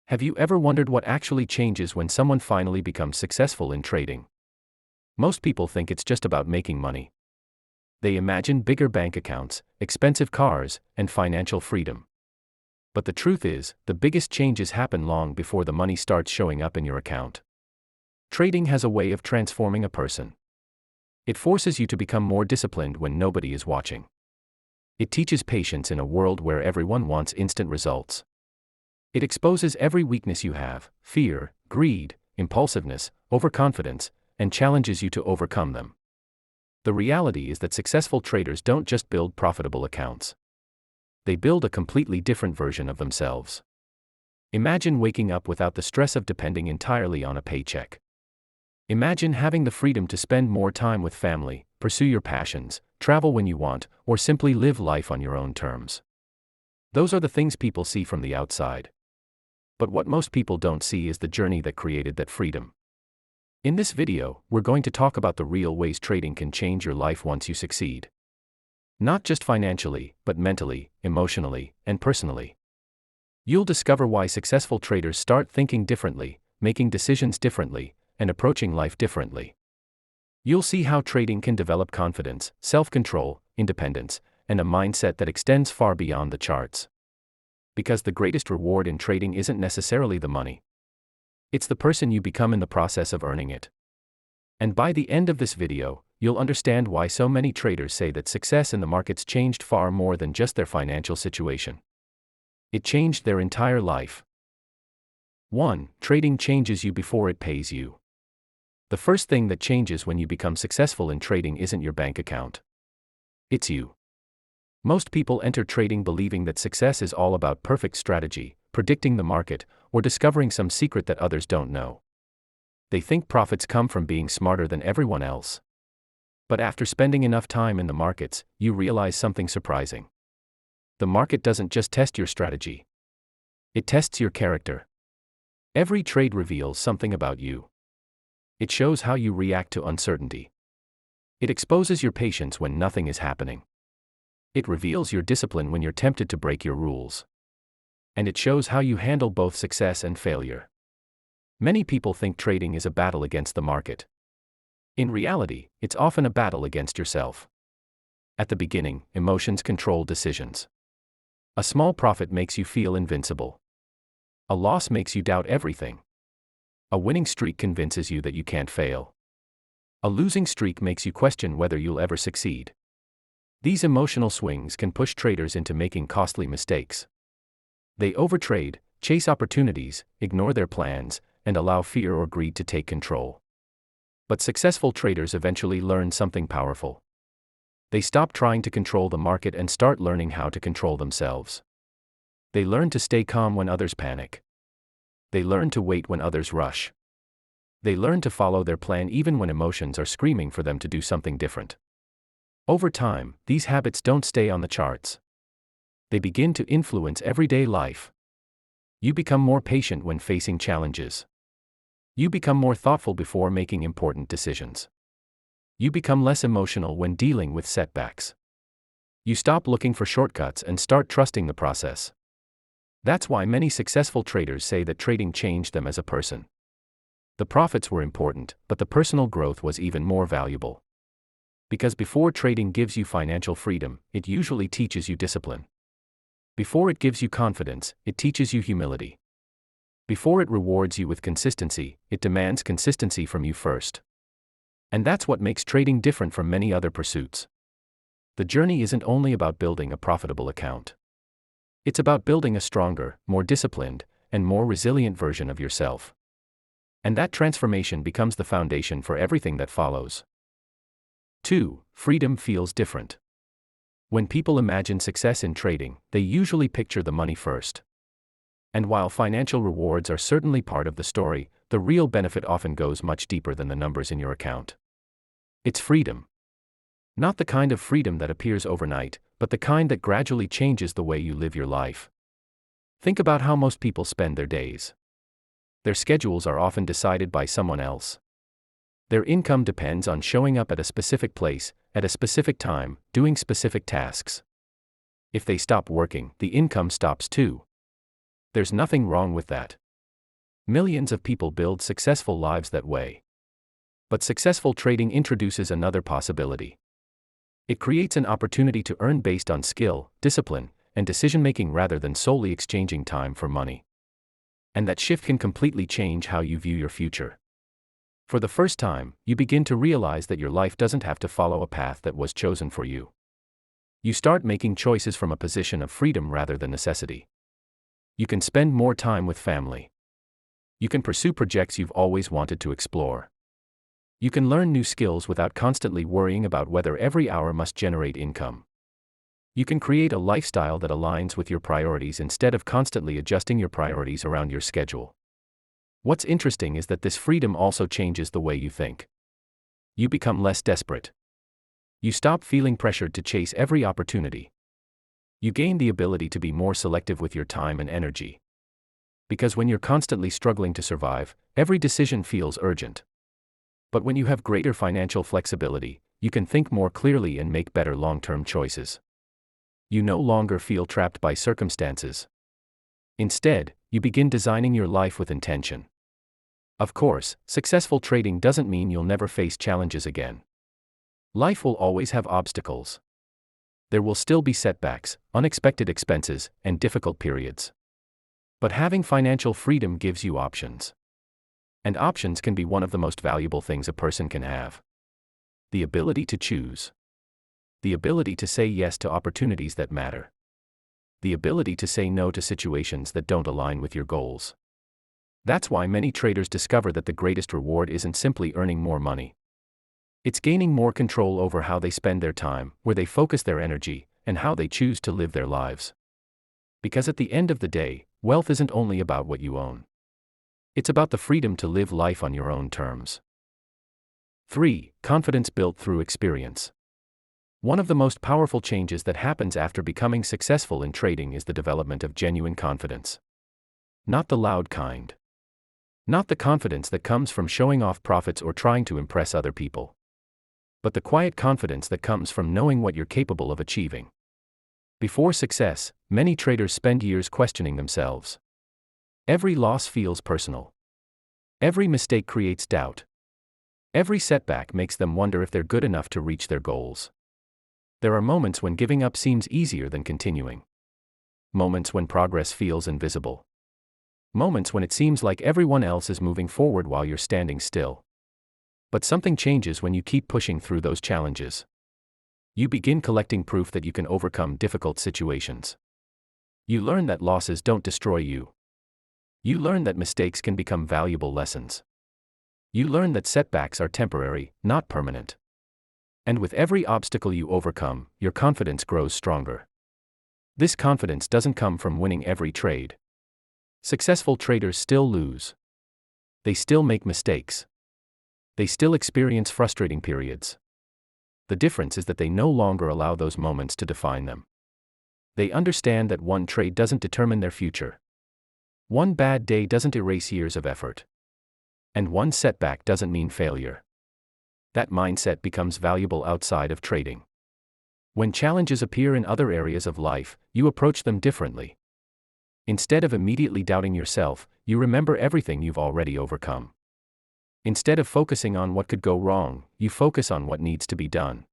Have you ever wondered what actually changes when someone finally becomes successful in trading? Most people think it's just about making money. They imagine bigger bank accounts, expensive cars, and financial freedom. But the truth is, the biggest changes happen long before the money starts showing up in your account. Trading has a way of transforming a person. It forces you to become more disciplined when nobody is watching. It teaches patience in a world where everyone wants instant results. It exposes every weakness you have: fear, greed, impulsiveness, overconfidence, and challenges you to overcome them. The reality is that successful traders don't just build profitable accounts. They build a completely different version of themselves. Imagine waking up without the stress of depending entirely on a paycheck. Imagine having the freedom to spend more time with family, pursue your passions, travel when you want, or simply live life on your own terms. Those are the things people see from the outside. But what most people don't see is the journey that created that freedom. In this video, we're going to talk about the real ways trading can change your life once you succeed. Not just financially, but mentally, emotionally, and personally. You'll discover why successful traders start thinking differently, making decisions differently, and approaching life differently. You'll see how trading can develop confidence, self-control, independence, and a mindset that extends far beyond the charts. Because the greatest reward in trading isn't necessarily the money. It's the person you become in the process of earning it. And by the end of this video, you'll understand why so many traders say that success in the markets changed far more than just their financial situation. It changed their entire life. 1. Trading changes you before it pays you. The first thing that changes when you become successful in trading isn't your bank account. It's you. Most people enter trading believing that success is all about perfect strategy, predicting the market, or discovering some secret that others don't know. They think profits come from being smarter than everyone else. But after spending enough time in the markets, you realize something surprising. The market doesn't just test your strategy. It tests your character. Every trade reveals something about you. It shows how you react to uncertainty. It exposes your patience when nothing is happening. It reveals your discipline when you're tempted to break your rules. And it shows how you handle both success and failure. Many people think trading is a battle against the market. In reality, it's often a battle against yourself. At the beginning, emotions control decisions. A small profit makes you feel invincible. A loss makes you doubt everything. A winning streak convinces you that you can't fail. A losing streak makes you question whether you'll ever succeed. These emotional swings can push traders into making costly mistakes. They overtrade, chase opportunities, ignore their plans, and allow fear or greed to take control. But successful traders eventually learn something powerful. They stop trying to control the market and start learning how to control themselves. They learn to stay calm when others panic. They learn to wait when others rush. They learn to follow their plan even when emotions are screaming for them to do something different. Over time, these habits don't stay on the charts. They begin to influence everyday life. You become more patient when facing challenges. You become more thoughtful before making important decisions. You become less emotional when dealing with setbacks. You stop looking for shortcuts and start trusting the process. That's why many successful traders say that trading changed them as a person. The profits were important, but the personal growth was even more valuable. Because before trading gives you financial freedom, it usually teaches you discipline. Before it gives you confidence, it teaches you humility. Before it rewards you with consistency, it demands consistency from you first. And that's what makes trading different from many other pursuits. The journey isn't only about building a profitable account. It's about building a stronger, more disciplined, and more resilient version of yourself. And that transformation becomes the foundation for everything that follows. 2. Freedom feels different. When people imagine success in trading, they usually picture the money first. And while financial rewards are certainly part of the story, the real benefit often goes much deeper than the numbers in your account. It's freedom. Not the kind of freedom that appears overnight, but the kind that gradually changes the way you live your life. Think about how most people spend their days. Their schedules are often decided by someone else. Their income depends on showing up at a specific place, at a specific time, doing specific tasks. If they stop working, the income stops too. There's nothing wrong with that. Millions of people build successful lives that way. But successful trading introduces another possibility. It creates an opportunity to earn based on skill, discipline, and decision-making rather than solely exchanging time for money. And that shift can completely change how you view your future. For the first time, you begin to realize that your life doesn't have to follow a path that was chosen for you. You start making choices from a position of freedom rather than necessity. You can spend more time with family. You can pursue projects you've always wanted to explore. You can learn new skills without constantly worrying about whether every hour must generate income. You can create a lifestyle that aligns with your priorities instead of constantly adjusting your priorities around your schedule. What's interesting is that this freedom also changes the way you think. You become less desperate. You stop feeling pressured to chase every opportunity. You gain the ability to be more selective with your time and energy. Because when you're constantly struggling to survive, every decision feels urgent. But when you have greater financial flexibility, you can think more clearly and make better long-term choices. You no longer feel trapped by circumstances. Instead, you begin designing your life with intention. Of course, successful trading doesn't mean you'll never face challenges again. Life will always have obstacles. There will still be setbacks, unexpected expenses, and difficult periods. But having financial freedom gives you options. And options can be one of the most valuable things a person can have. The ability to choose. The ability to say yes to opportunities that matter. The ability to say no to situations that don't align with your goals. That's why many traders discover that the greatest reward isn't simply earning more money. It's gaining more control over how they spend their time, where they focus their energy, and how they choose to live their lives. Because at the end of the day, wealth isn't only about what you own. It's about the freedom to live life on your own terms. 3. Confidence built through experience. One of the most powerful changes that happens after becoming successful in trading is the development of genuine confidence. Not the loud kind. Not the confidence that comes from showing off profits or trying to impress other people. But the quiet confidence that comes from knowing what you're capable of achieving. Before success, many traders spend years questioning themselves. Every loss feels personal. Every mistake creates doubt. Every setback makes them wonder if they're good enough to reach their goals. There are moments when giving up seems easier than continuing. Moments when progress feels invisible. Moments when it seems like everyone else is moving forward while you're standing still. But something changes when you keep pushing through those challenges. You begin collecting proof that you can overcome difficult situations. You learn that losses don't destroy you. You learn that mistakes can become valuable lessons. You learn that setbacks are temporary, not permanent. And with every obstacle you overcome, your confidence grows stronger. This confidence doesn't come from winning every trade. Successful traders still lose. They still make mistakes. They still experience frustrating periods. The difference is that they no longer allow those moments to define them. They understand that one trade doesn't determine their future. One bad day doesn't erase years of effort. And one setback doesn't mean failure. That mindset becomes valuable outside of trading. When challenges appear in other areas of life, you approach them differently. Instead of immediately doubting yourself, you remember everything you've already overcome. Instead of focusing on what could go wrong, you focus on what needs to be done.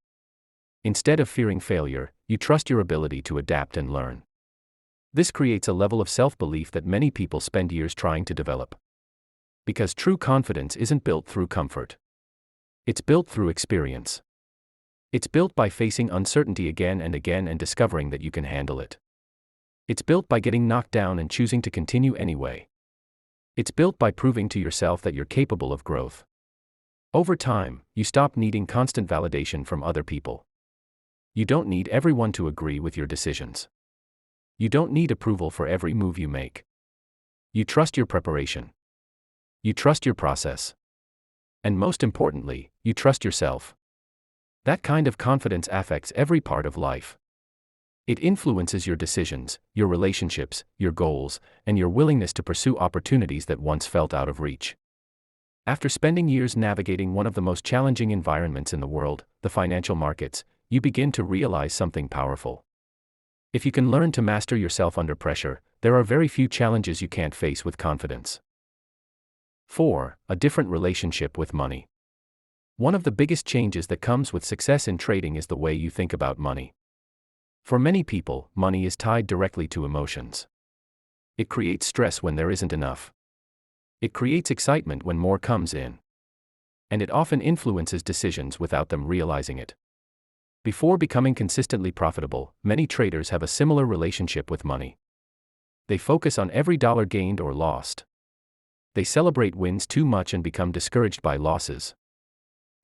Instead of fearing failure, you trust your ability to adapt and learn. This creates a level of self-belief that many people spend years trying to develop. Because true confidence isn't built through comfort. It's built through experience. It's built by facing uncertainty again and again and discovering that you can handle it. It's built by getting knocked down and choosing to continue anyway. It's built by proving to yourself that you're capable of growth. Over time, you stop needing constant validation from other people. You don't need everyone to agree with your decisions. You don't need approval for every move you make. You trust your preparation. You trust your process. And most importantly, you trust yourself. That kind of confidence affects every part of life. It influences your decisions, your relationships, your goals, and your willingness to pursue opportunities that once felt out of reach. After spending years navigating one of the most challenging environments in the world, the financial markets, you begin to realize something powerful. If you can learn to master yourself under pressure, there are very few challenges you can't face with confidence. 4. A different relationship with money. One of the biggest changes that comes with success in trading is the way you think about money. For many people, money is tied directly to emotions. It creates stress when there isn't enough. It creates excitement when more comes in. And it often influences decisions without them realizing it. Before becoming consistently profitable, many traders have a similar relationship with money. They focus on every dollar gained or lost. They celebrate wins too much and become discouraged by losses.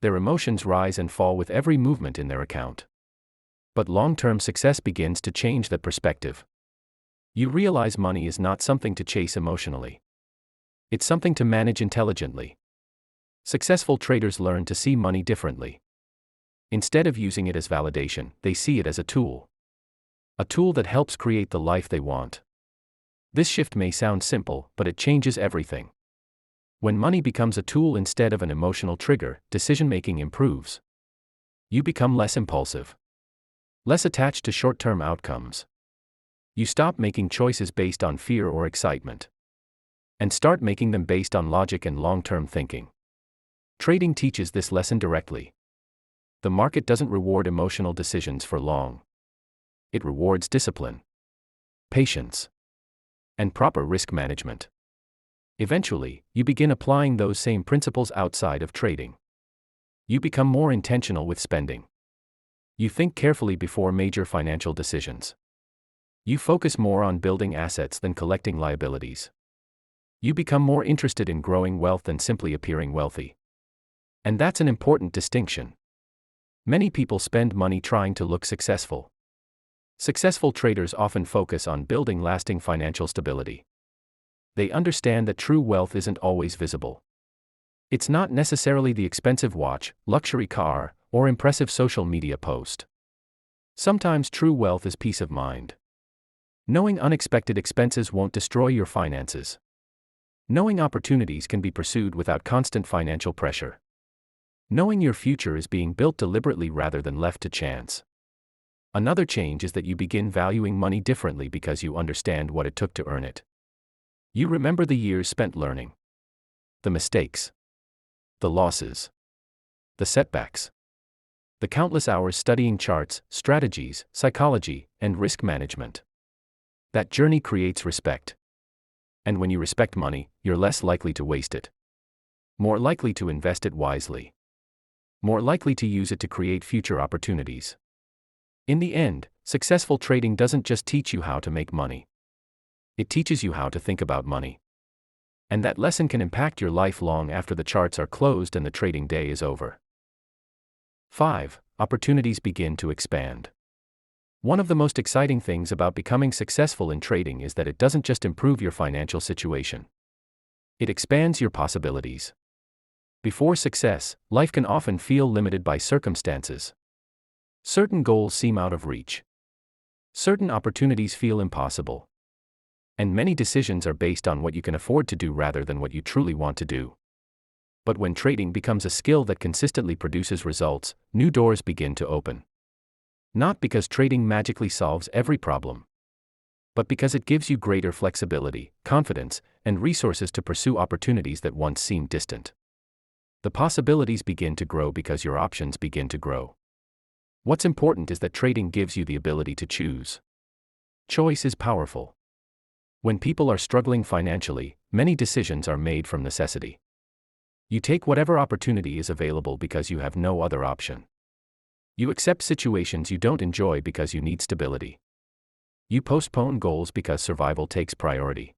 Their emotions rise and fall with every movement in their account. But long-term success begins to change that perspective. You realize money is not something to chase emotionally. It's something to manage intelligently. Successful traders learn to see money differently. Instead of using it as validation, they see it as a tool. A tool that helps create the life they want. This shift may sound simple, but it changes everything. When money becomes a tool instead of an emotional trigger, decision-making improves. You become less impulsive. Less attached to short-term outcomes. You stop making choices based on fear or excitement. And start making them based on logic and long-term thinking. Trading teaches this lesson directly. The market doesn't reward emotional decisions for long. It rewards discipline, patience, and proper risk management. Eventually, you begin applying those same principles outside of trading. You become more intentional with spending. You think carefully before major financial decisions. You focus more on building assets than collecting liabilities. You become more interested in growing wealth than simply appearing wealthy. And that's an important distinction. Many people spend money trying to look successful. Successful traders often focus on building lasting financial stability. They understand that true wealth isn't always visible. It's not necessarily the expensive watch, luxury car, or impressive social media post. Sometimes true wealth is peace of mind. Knowing unexpected expenses won't destroy your finances. Knowing opportunities can be pursued without constant financial pressure. Knowing your future is being built deliberately rather than left to chance. Another change is that you begin valuing money differently because you understand what it took to earn it. You remember the years spent learning. The mistakes. The losses. The setbacks. The countless hours studying charts, strategies, psychology, and risk management. That journey creates respect. And when you respect money, you're less likely to waste it. More likely to invest it wisely. More likely to use it to create future opportunities. In the end, successful trading doesn't just teach you how to make money. It teaches you how to think about money. And that lesson can impact your life long after the charts are closed and the trading day is over. 5. Opportunities begin to expand. One of the most exciting things about becoming successful in trading is that it doesn't just improve your financial situation. It expands your possibilities. Before success, life can often feel limited by circumstances. Certain goals seem out of reach. Certain opportunities feel impossible. And many decisions are based on what you can afford to do rather than what you truly want to do. But when trading becomes a skill that consistently produces results, new doors begin to open. Not because trading magically solves every problem, but because it gives you greater flexibility, confidence, and resources to pursue opportunities that once seemed distant. The possibilities begin to grow because your options begin to grow. What's important is that trading gives you the ability to choose. Choice is powerful. When people are struggling financially, many decisions are made from necessity. You take whatever opportunity is available because you have no other option. You accept situations you don't enjoy because you need stability. You postpone goals because survival takes priority.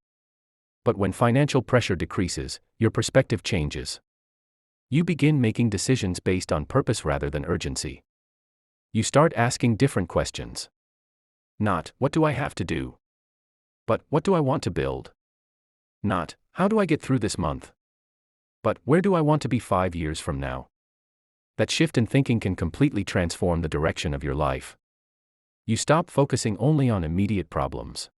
But when financial pressure decreases, your perspective changes. You begin making decisions based on purpose rather than urgency. You start asking different questions. Not, what do I have to do? But, what do I want to build? Not, how do I get through this month? But, where do I want to be 5 years from now? That shift in thinking can completely transform the direction of your life. You stop focusing only on immediate problems.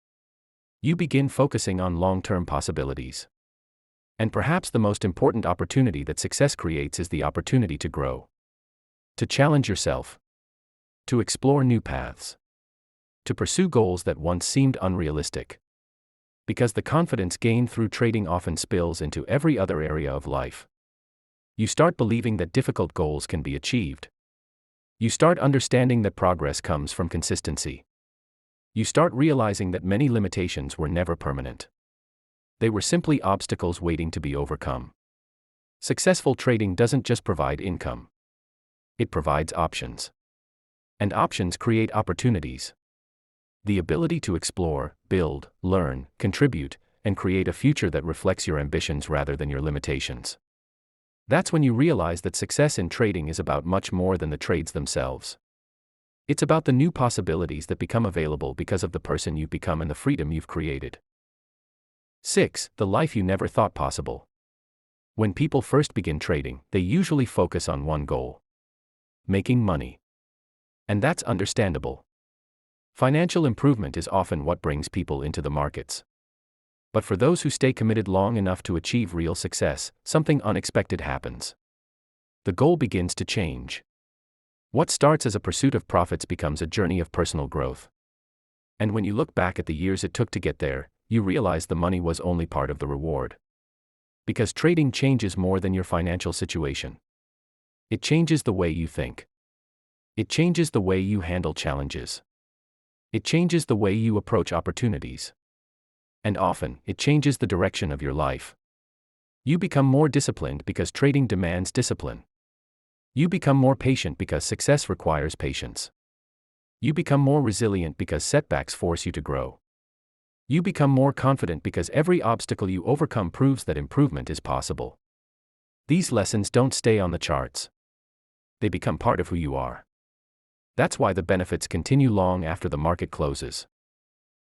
You begin focusing on long-term possibilities. And perhaps the most important opportunity that success creates is the opportunity to grow. To challenge yourself. To explore new paths. To pursue goals that once seemed unrealistic. Because the confidence gained through trading often spills into every other area of life. You start believing that difficult goals can be achieved. You start understanding that progress comes from consistency. You start realizing that many limitations were never permanent. They were simply obstacles waiting to be overcome. Successful trading doesn't just provide income. It provides options. And options create opportunities. The ability to explore, build, learn, contribute, and create a future that reflects your ambitions rather than your limitations. That's when you realize that success in trading is about much more than the trades themselves. It's about the new possibilities that become available because of the person you've become and the freedom you've created. 6. The life you never thought possible. When people first begin trading, they usually focus on one goal: making money. And that's understandable. Financial improvement is often what brings people into the markets. But for those who stay committed long enough to achieve real success, something unexpected happens. The goal begins to change. What starts as a pursuit of profits becomes a journey of personal growth. And when you look back at the years it took to get there, you realize the money was only part of the reward. Because trading changes more than your financial situation. It changes the way you think. It changes the way you handle challenges. It changes the way you approach opportunities. And often, it changes the direction of your life. You become more disciplined because trading demands discipline. You become more patient because success requires patience. You become more resilient because setbacks force you to grow. You become more confident because every obstacle you overcome proves that improvement is possible. These lessons don't stay on the charts. They become part of who you are. That's why the benefits continue long after the market closes.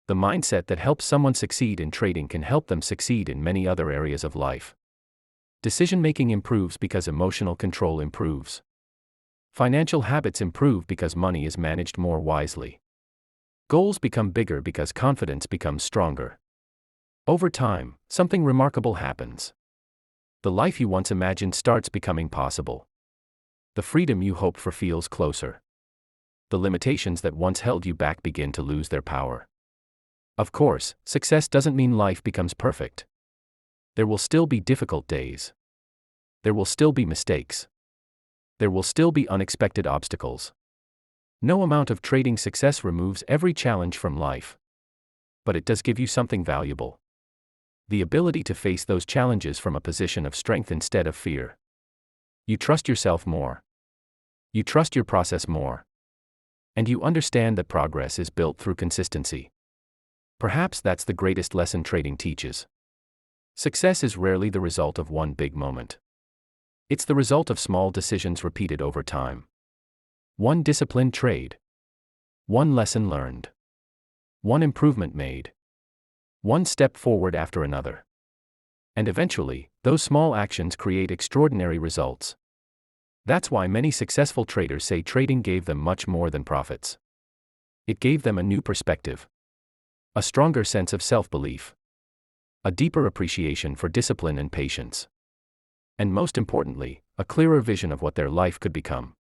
The mindset that helps someone succeed in trading can help them succeed in many other areas of life. Decision-making improves because emotional control improves. Financial habits improve because money is managed more wisely. Goals become bigger because confidence becomes stronger. Over time, something remarkable happens. The life you once imagined starts becoming possible. The freedom you hoped for feels closer. The limitations that once held you back begin to lose their power. Of course, success doesn't mean life becomes perfect. There will still be difficult days. There will still be mistakes. There will still be unexpected obstacles. No amount of trading success removes every challenge from life. But it does give you something valuable. The ability to face those challenges from a position of strength instead of fear. You trust yourself more. You trust your process more. And you understand that progress is built through consistency. Perhaps that's the greatest lesson trading teaches. Success is rarely the result of one big moment. It's the result of small decisions repeated over time. One disciplined trade. One lesson learned. One improvement made. One step forward after another. And eventually, those small actions create extraordinary results. That's why many successful traders say trading gave them much more than profits. It gave them a new perspective. A stronger sense of self-belief. A deeper appreciation for discipline and patience. And most importantly, a clearer vision of what their life could become.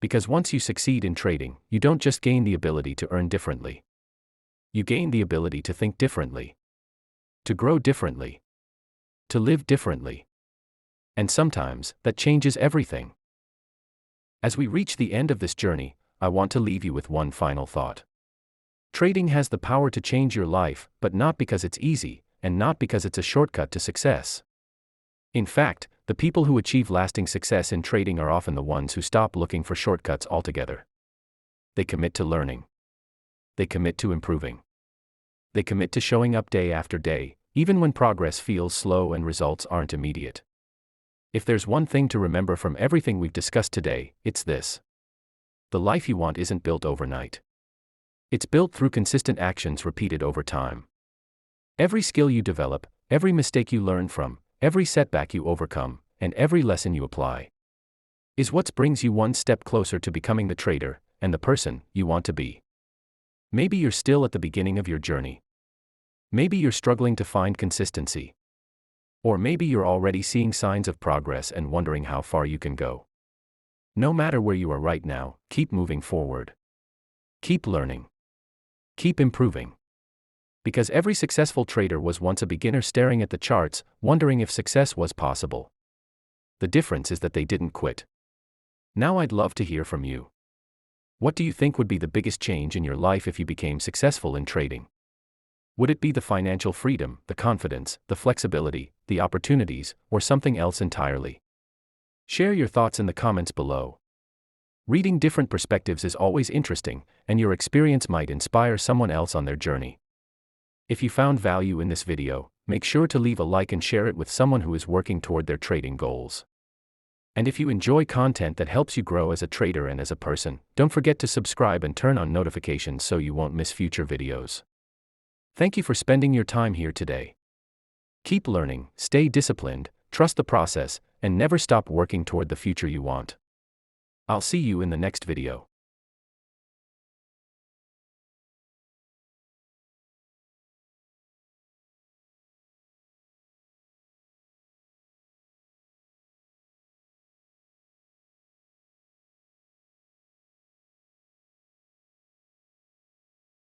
Because once you succeed in trading, you don't just gain the ability to earn differently. You gain the ability to think differently. To grow differently. To live differently. And sometimes, that changes everything. As we reach the end of this journey, I want to leave you with one final thought. Trading has the power to change your life, but not because it's easy, and not because it's a shortcut to success. In fact, the people who achieve lasting success in trading are often the ones who stop looking for shortcuts altogether. They commit to learning. They commit to improving. They commit to showing up day after day, even when progress feels slow and results aren't immediate. If there's one thing to remember from everything we've discussed today, it's this. The life you want isn't built overnight. It's built through consistent actions repeated over time. Every skill you develop, every mistake you learn from, every setback you overcome, and every lesson you apply is what brings you one step closer to becoming the trader and the person you want to be. Maybe you're still at the beginning of your journey. Maybe you're struggling to find consistency. Or maybe you're already seeing signs of progress and wondering how far you can go. No matter where you are right now, keep moving forward. Keep learning. Keep improving. Because every successful trader was once a beginner staring at the charts, wondering if success was possible. The difference is that they didn't quit. Now I'd love to hear from you. What do you think would be the biggest change in your life if you became successful in trading? Would it be the financial freedom, the confidence, the flexibility, the opportunities, or something else entirely? Share your thoughts in the comments below. Reading different perspectives is always interesting, and your experience might inspire someone else on their journey. If you found value in this video, make sure to leave a like and share it with someone who is working toward their trading goals. And if you enjoy content that helps you grow as a trader and as a person, don't forget to subscribe and turn on notifications so you won't miss future videos. Thank you for spending your time here today. Keep learning, stay disciplined, trust the process, and never stop working toward the future you want. I'll see you in the next video.